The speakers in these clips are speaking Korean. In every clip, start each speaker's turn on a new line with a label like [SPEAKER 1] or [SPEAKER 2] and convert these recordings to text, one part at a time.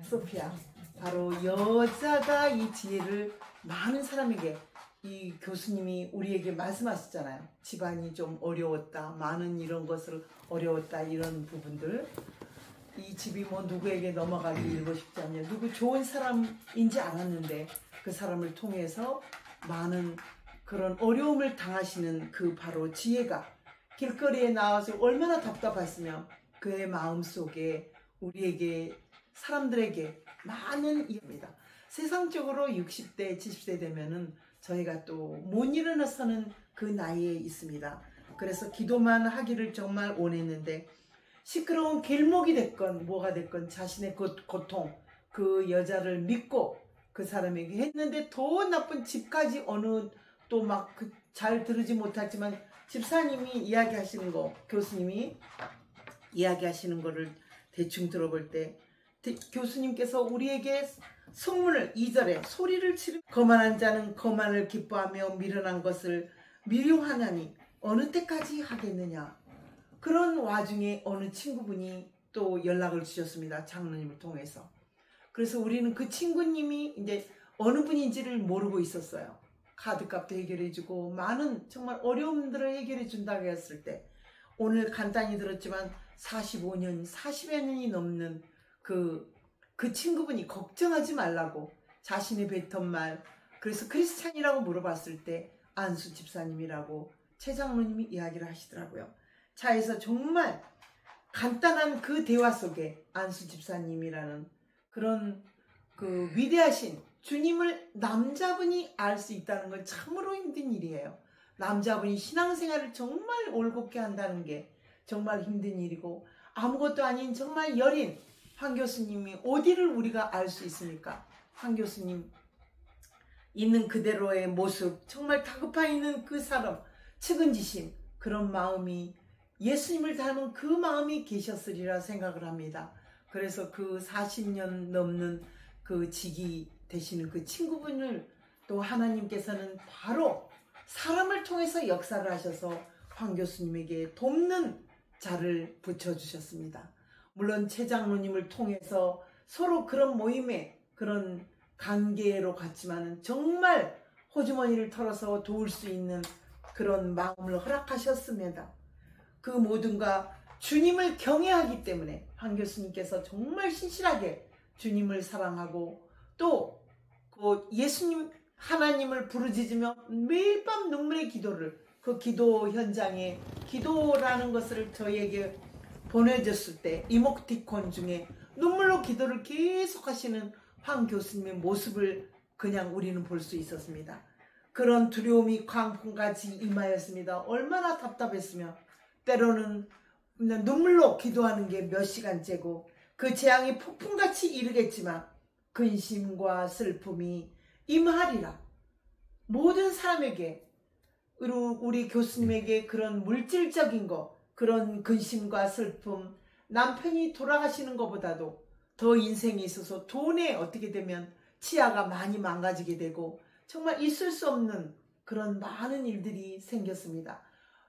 [SPEAKER 1] 소피아. 바로 여자가 이 지혜를 많은 사람에게, 이 교수님이 우리에게 말씀하셨잖아요. 집안이 좀 어려웠다, 많은 이런 것을 어려웠다, 이런 부분들. 이 집이 뭐 누구에게 넘어가기 일고 싶지 않냐, 누구 좋은 사람인지 알았는데 그 사람을 통해서 많은 그런 어려움을 당하시는 그 바로 지혜가 길거리에 나와서 얼마나 답답했으면 그의 마음속에 우리에게, 사람들에게 많은 이야기입니다. 세상적으로 60대 70대 되면은 저희가 또 못 일어나서는 그 나이에 있습니다. 그래서 기도만 하기를 정말 원했는데, 시끄러운 길목이 됐건 뭐가 됐건 자신의 고통, 그 여자를 믿고 그 사람에게 했는데 더 나쁜 집까지 어느 또 막 잘 들으지 못하지만 집사님이 이야기하시는 거, 교수님이 이야기하시는 거를 대충 들어볼 때 교수님께서 우리에게 성문을 2절에 소리를 치르 거만한 자는 거만을 기뻐하며 미련한 것을 미워하나니 어느 때까지 하겠느냐. 그런 와중에 어느 친구분이 또 연락을 주셨습니다. 장로님을 통해서. 그래서 우리는 그 친구님이 이제 어느 분인지를 모르고 있었어요. 카드값도 해결해주고 많은 정말 어려움들을 해결해준다고 했을 때, 오늘 간단히 들었지만 45년, 40여 년이 넘는 그 친구분이 걱정하지 말라고 자신의 뱉은 말, 그래서 크리스찬이라고 물어봤을 때 안수 집사님이라고 최 장로님이 이야기를 하시더라고요. 차에서 정말 간단한 그 대화 속에 안수 집사님이라는 그런 그 위대하신 주님을 남자분이 알 수 있다는 건 참으로 힘든 일이에요. 남자분이 신앙생활을 정말 올곧게 한다는 게 정말 힘든 일이고, 아무것도 아닌 정말 여린 황 교수님이 어디를 우리가 알 수 있습니까? 황 교수님 있는 그대로의 모습, 정말 다급한 있는 그 사람, 측은지심, 그런 마음이 예수님을 닮은 그 마음이 계셨으리라 생각을 합니다. 그래서 그 40년 넘는 그 직이 되시는 그 친구분을 또 하나님께서는 바로 사람을 통해서 역사를 하셔서 황 교수님에게 돕는 자를 붙여주셨습니다. 물론 최 장로님을 통해서 서로 그런 모임에 그런 관계로 갔지만은 정말 호주머니를 털어서 도울 수 있는 그런 마음을 허락하셨습니다. 그 모든가 주님을 경외하기 때문에 황 교수님께서 정말 신실하게 주님을 사랑하고 또 그 예수님 하나님을 부르짖으며 매일 밤 눈물의 기도를, 그 기도 현장에 기도라는 것을 저희에게 보내줬을 때 이모티콘 중에 눈물로 기도를 계속 하시는 황 교수님의 모습을 그냥 우리는 볼 수 있었습니다. 그런 두려움이 광풍같이 임하였습니다. 얼마나 답답했으며 때로는 눈물로 기도하는 게 몇 시간째고 그 재앙이 폭풍같이 이르겠지만 근심과 슬픔이 임하리라. 모든 사람에게, 우리 교수님에게 그런 물질적인 거, 그런 근심과 슬픔, 남편이 돌아가시는 것보다도 더 인생에 있어서 돈에 어떻게 되면 치아가 많이 망가지게 되고 정말 있을 수 없는 그런 많은 일들이 생겼습니다.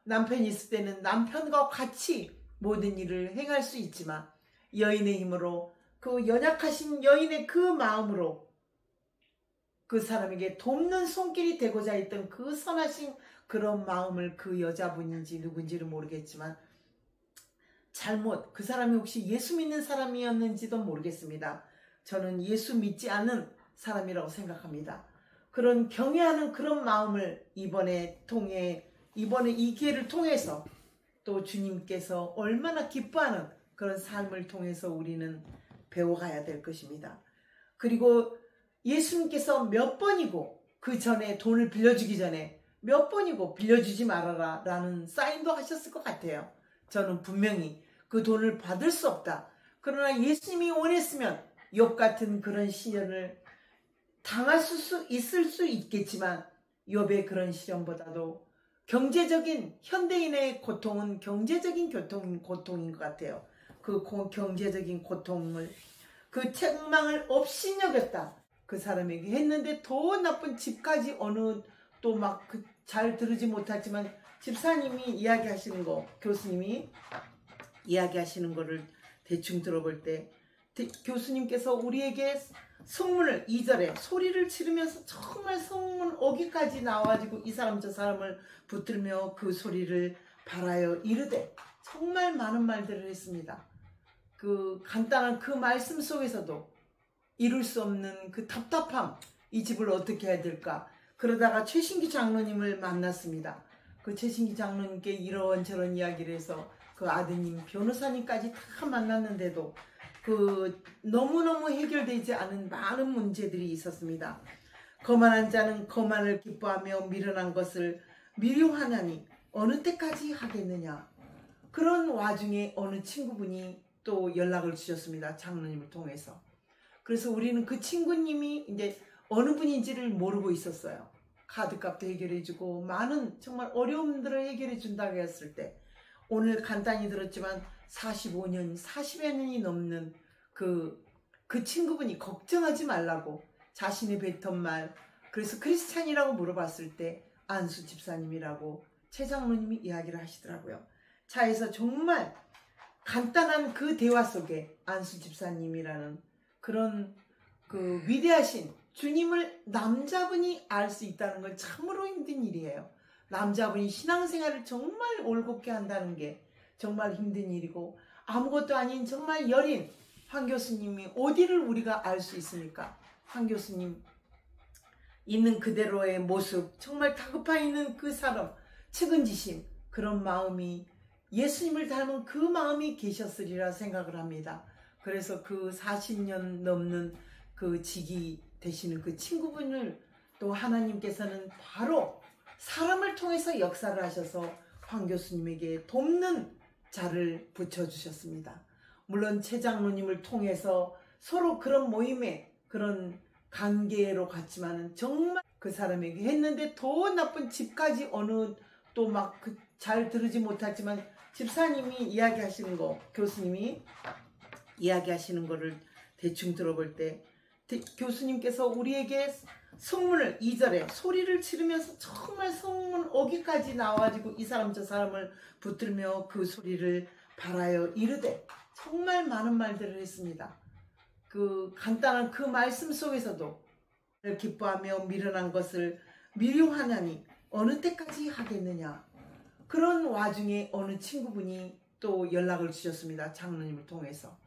[SPEAKER 1] 남편이 있을 때는 남편과 같이 모든 일을 행할 수 있지만 여인의 힘으로, 그 연약하신 여인의 그 마음으로 그 사람에게 돕는 손길이 되고자 했던 그 선하신 그런 마음을, 그 여자분인지 누군지를 모르겠지만 잘못, 그 사람이 혹시 예수 믿는 사람이었는지도 모르겠습니다. 저는 예수 믿지 않는 사람이라고 생각합니다. 그런 경외하는 그런 마음을 이번에 이 기회를 통해서 또 주님께서 얼마나 기뻐하는 그런 삶을 통해서 우리는 배워가야 될 것입니다. 그리고 예수님께서 몇 번이고 그 전에 돈을 빌려주기 전에 몇 번이고 빌려주지 말아라 라는 사인도 하셨을 것 같아요. 저는 분명히 그 돈을 받을 수 없다. 그러나 예수님이 원했으면 욥 같은 그런 시련을 당할 수 있을 수 있겠지만 욥의 그런 시련보다도 경제적인, 현대인의 고통은 경제적인 고통인 것 같아요. 그 경제적인 고통을, 그 책망을 업신여겼다. 그 사람에게 했는데 더 나쁜 집까지 어느 또 막 잘 들으지 못하지만 집사님이 이야기하시는 거, 교수님이 이야기하시는 거를 대충 들어볼 때 교수님께서 우리에게 성문을 2절에 소리를 지르면서 정말 성문 어기까지 나와가지고 이 사람 저 사람을 붙들며 그 소리를 발하여 이르되, 정말 많은 말들을 했습니다. 그 간단한 그 말씀 속에서도 이룰 수 없는 그 답답함, 이 집을 어떻게 해야 될까. 그러다가 최신기 장로님을 만났습니다. 그 최신기 장로님께 이런저런 이야기를 해서 그 아드님 변호사님까지 다 만났는데도 그 너무너무 해결되지 않은 많은 문제들이 있었습니다. 거만한 자는 거만을 기뻐하며 미련한 것을 미워하나니 어느 때까지 하겠느냐. 그런 와중에 어느 친구분이 또 연락을 주셨습니다. 장로님을 통해서. 그래서 우리는 그 친구님이 이제 어느 분인지를 모르고 있었어요. 카드값도 해결해주고 많은 정말 어려움들을 해결해준다고 했을 때, 오늘 간단히 들었지만 45년, 40여 년이 넘는 그 친구분이 걱정하지 말라고 자신의 뱉은 말, 그래서 크리스찬이라고 물어봤을 때 안수 집사님이라고 최 장로님이 이야기를 하시더라고요. 차에서 정말 간단한 그 대화 속에 안수 집사님이라는 그런 그 위대하신 주님을 남자분이 알 수 있다는 건 참으로 힘든 일이에요. 남자분이 신앙생활을 정말 올곧게 한다는 게 정말 힘든 일이고, 아무것도 아닌 정말 여린 황 교수님이 어디를 우리가 알 수 있습니까? 황 교수님 있는 그대로의 모습, 정말 다급해 있는 그 사람, 측은지심, 그런 마음이 예수님을 닮은 그 마음이 계셨으리라 생각을 합니다. 그래서 그 40년 넘는 그 직이 되시는 그 친구분을 또 하나님께서는 바로 사람을 통해서 역사를 하셔서 황 교수님에게 돕는 자를 붙여주셨습니다. 물론 최 장로님을 통해서 서로 그런 모임에 그런 관계로 갔지만은 정말 그 사람에게 했는데 더 나쁜 집까지 어느 또 막 잘 들으지 못했지만 집사님이 이야기하시는 거, 교수님이 이야기하시는 거를 대충 들어볼 때 교수님께서 우리에게 성문을 2절에 소리를 지르면서 정말 성문 어기까지 나와가지고 이 사람 저 사람을 붙들며 그 소리를 발하여 이르되, 정말 많은 말들을 했습니다. 그 간단한 그 말씀 속에서도 기뻐하며 미련한 것을 미워하나니 어느 때까지 하겠느냐. 그런 와중에 어느 친구분이 또 연락을 주셨습니다. 장로님을 통해서.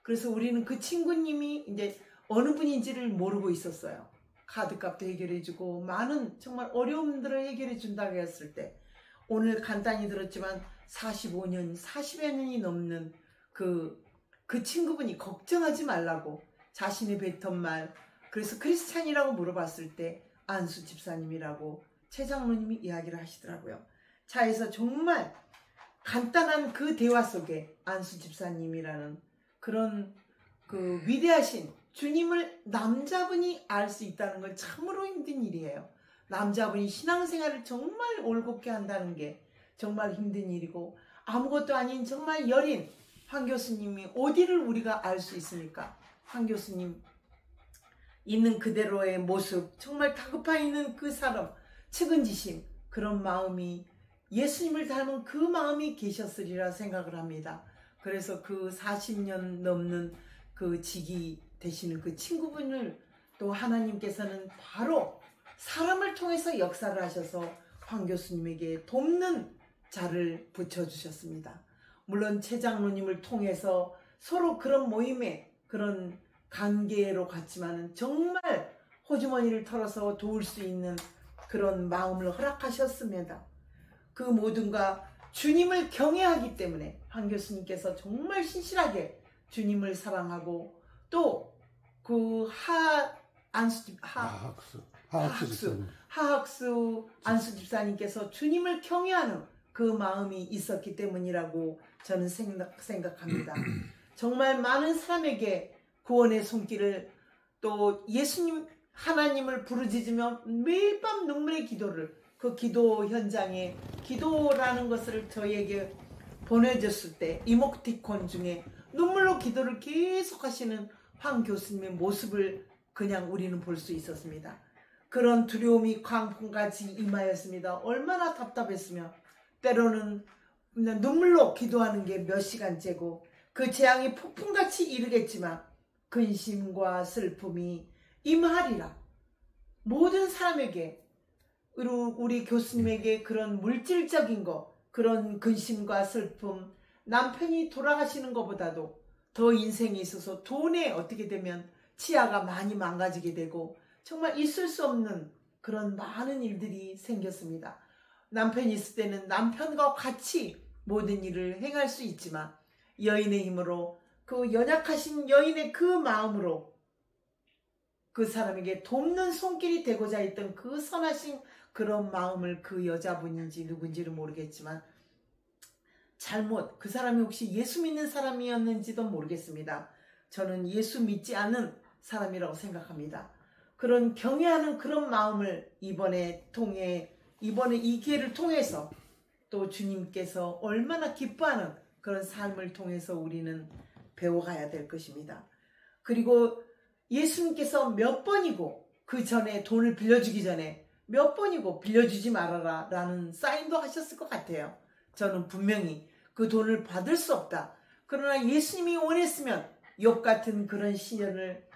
[SPEAKER 1] 그래서 우리는 그 친구님이 이제 어느 분인지를 모르고 있었어요. 카드값도 해결해주고 많은 정말 어려움들을 해결해준다고 했을 때, 오늘 간단히 들었지만 45년, 40여 년이 넘는 그 친구분이 걱정하지 말라고 자신의 뱉은 말, 그래서 크리스찬이라고 물어봤을 때 안수 집사님이라고 최 장로님이 이야기를 하시더라고요. 차에서 정말 간단한 그 대화 속에 안수 집사님이라는 그런 그 위대하신 주님을 남자분이 알 수 있다는 건 참으로 힘든 일이에요. 남자분이 신앙생활을 정말 올곧게 한다는 게 정말 힘든 일이고, 아무것도 아닌 정말 여린 황 교수님이 어디를 우리가 알 수 있습니까? 황 교수님 있는 그대로의 모습, 정말 다급해 있는 그 사람, 측은지심, 그런 마음이 예수님을 닮은 그 마음이 계셨으리라 생각을 합니다. 그래서 그 40년 넘는 그 직이 되시는 그 친구분을 또 하나님께서는 바로 사람을 통해서 역사를 하셔서 황 교수님에게 돕는 자를 붙여주셨습니다. 물론 최 장로님을 통해서 서로 그런 모임에 그런 관계로 갔지만은 정말 호주머니를 털어서 도울 수 있는 그런 마음을 허락하셨습니다. 그 모든가 주님을 경외하기 때문에 황 교수님께서 정말 신실하게 주님을 사랑하고, 또 그 하학수 안수 집사님께서 주님을 경외하는 그 마음이 있었기 때문이라고 저는 생각합니다. 정말 많은 사람에게 구원의 손길을, 또 예수님 하나님을 부르짖으며 매일 밤 눈물의 기도를, 그 기도 현장에 기도라는 것을 저희에게 보내줬을 때 이모티콘 중에 눈물로 기도를 계속 하시는 황 교수님의 모습을 그냥 우리는 볼 수 있었습니다. 그런 두려움이 광풍같이 임하였습니다. 얼마나 답답했으며, 때로는 눈물로 기도하는 게 몇 시간째고 그 재앙이 폭풍같이 이르겠지만 근심과 슬픔이 임하리라. 모든 사람에게, 우리 교수님에게 그런 물질적인 거, 그런 근심과 슬픔, 남편이 돌아가시는 것보다도 더 인생에 있어서 돈에 어떻게 되면 치아가 많이 망가지게 되고 정말 있을 수 없는 그런 많은 일들이 생겼습니다. 남편이 있을 때는 남편과 같이 모든 일을 행할 수 있지만 여인의 힘으로, 그 연약하신 여인의 그 마음으로 그 사람에게 돕는 손길이 되고자 했던 그 선하신 그런 마음을, 그 여자분인지 누군지를 모르겠지만 잘못, 그 사람이 혹시 예수 믿는 사람이었는지도 모르겠습니다. 저는 예수 믿지 않는 사람이라고 생각합니다. 그런 경외하는 그런 마음을 이번에 이 기회를 통해서 또 주님께서 얼마나 기뻐하는 그런 삶을 통해서 우리는 배워가야 될 것입니다. 그리고 예수님께서 몇 번이고, 그 전에 돈을 빌려주기 전에 몇 번이고 빌려주지 말아라 라는 사인도 하셨을 것 같아요. 저는 분명히 그 돈을 받을 수 없다. 그러나 예수님이 원했으면 욥 같은 그런 시련을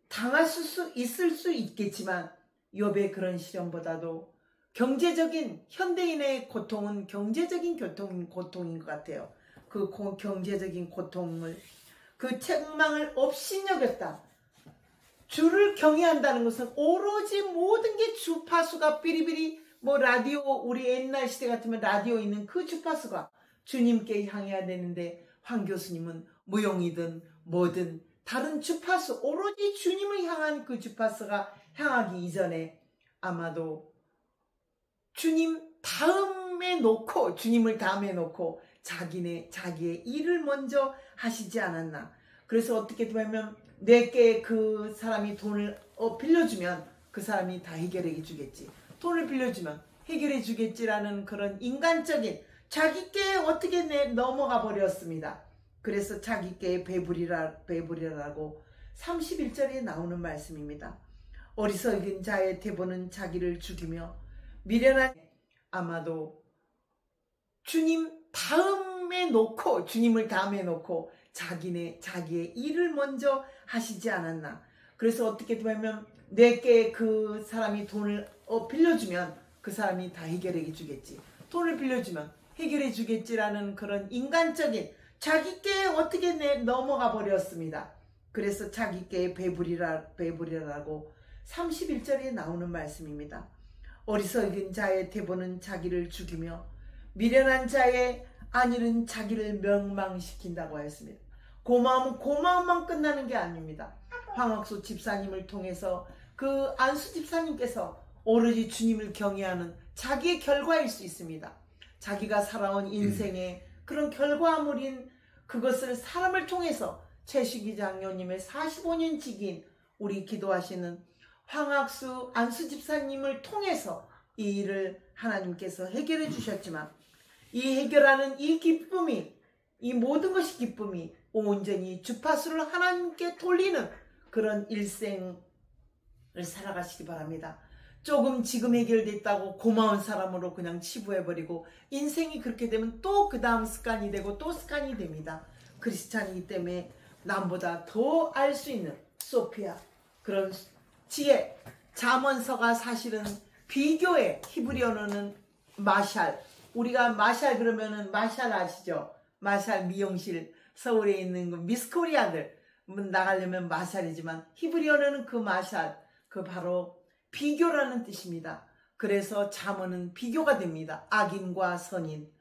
[SPEAKER 1] 당할 수 있을 수 있겠지만 욥의 그런 시련보다도 경제적인, 현대인의 고통은 경제적인 고통인 것 같아요. 그 경제적인 고통을, 그 책망을 없이 여겼다. 주를 경외한다는 것은 오로지 모든 게 주파수가 삐리삐리, 라디오, 우리 옛날 시대 같으면 라디오 있는 그 주파수가 주님께 향해야 되는데, 황 교수님은 무용이든 뭐든 다른 주파수, 오로지 주님을 향한 그 주파수가 향하기 이전에 아마도 주님을 다음에 놓고 자기의 일을 먼저 하시지 않았나. 그래서 어떻게 보면 내게 그 사람이 돈을 빌려주면 그 사람이 다 해결해 주겠지. 돈을 빌려주면 해결해 주겠지라는 그런 인간적인, 자기께 어떻게 넘어가 버렸습니다. 그래서 자기께 배부리라고 31절에 나오는 말씀입니다. 어리석은 자의 대본은 자기를 죽이며 미련한, 아마도 주님을 다음에 놓고 자기의 일을 먼저 하시지 않았나. 그래서 어떻게 보면 내게 그 사람이 돈을 빌려주면 그 사람이 다 해결해 주겠지. 돈을 빌려주면 해결해 주겠지라는 그런 인간적인, 자기께 어떻게 넘어가 버렸습니다. 그래서 자기께 배부리라고 31절에 나오는 말씀입니다. 어리석은 자의 대본은 자기를 죽이며 미련한 자의 안일은 자기를 멸망시킨다고 하였습니다. 고마움만 끝나는 게 아닙니다. 황학수 집사님을 통해서 그 안수 집사님께서 오로지 주님을 경외하는 자기의 결과일 수 있습니다. 자기가 살아온 인생의 그런 결과물인 그것을 사람을 통해서 최식희 장로님의 45년 직인 우리 기도하시는 황학수 안수 집사님을 통해서 이 일을 하나님께서 해결해 주셨지만, 이 해결하는 이 기쁨이, 이 모든 것이 기쁨이 온전히 주파수를 하나님께 돌리는 그런 일생을 살아가시기 바랍니다. 조금 지금 해결됐다고 고마운 사람으로 그냥 치부해버리고 인생이 그렇게 되면 또 그 다음 습관이 되고 또 습관이 됩니다. 크리스찬이기 때문에 남보다 더 알 수 있는 소피아, 그런 지혜, 잠언서가 사실은 비교의 히브리어로는 마샬, 우리가 마샬 그러면은 마샬 아시죠? 마샬 미용실, 서울에 있는 그 미스코리아들 나가려면 마샬이지만 히브리어로는 그 마샬, 그 바로 비교라는 뜻입니다. 그래서 잠언은 비교가 됩니다. 악인과 선인.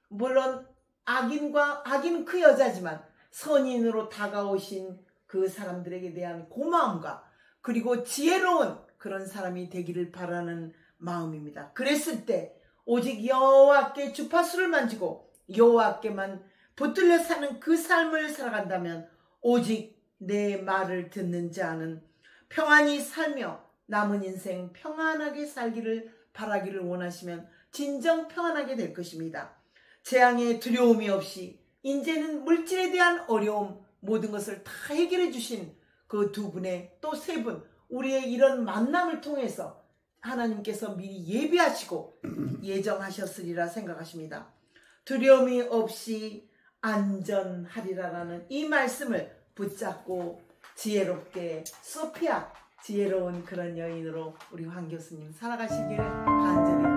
[SPEAKER 1] 물론 악인은 그 여자지만 선인으로 다가오신 그 사람들에게 대한 고마움과 그리고 지혜로운 그런 사람이 되기를 바라는 마음입니다. 그랬을 때 오직 여호와께 주파수를 만지고 여호와께만 붙들려 사는 그 삶을 살아간다면 오직 내 말을 듣는 자는 평안히 살며 남은 인생 평안하게 살기를 바라기를 원하시면 진정 평안하게 될 것입니다. 재앙의 두려움이 없이 이제는 물질에 대한 어려움 모든 것을 다 해결해 주신 그 두 분의 또 세 분, 우리의 이런 만남을 통해서 하나님께서 미리 예비하시고 예정하셨으리라 생각하십니다. 두려움이 없이 안전하리라라는 이 말씀을 붙잡고 지혜롭게 소피아 지혜로운 그런 여인으로 우리 황 교수님 살아가시기를 간절히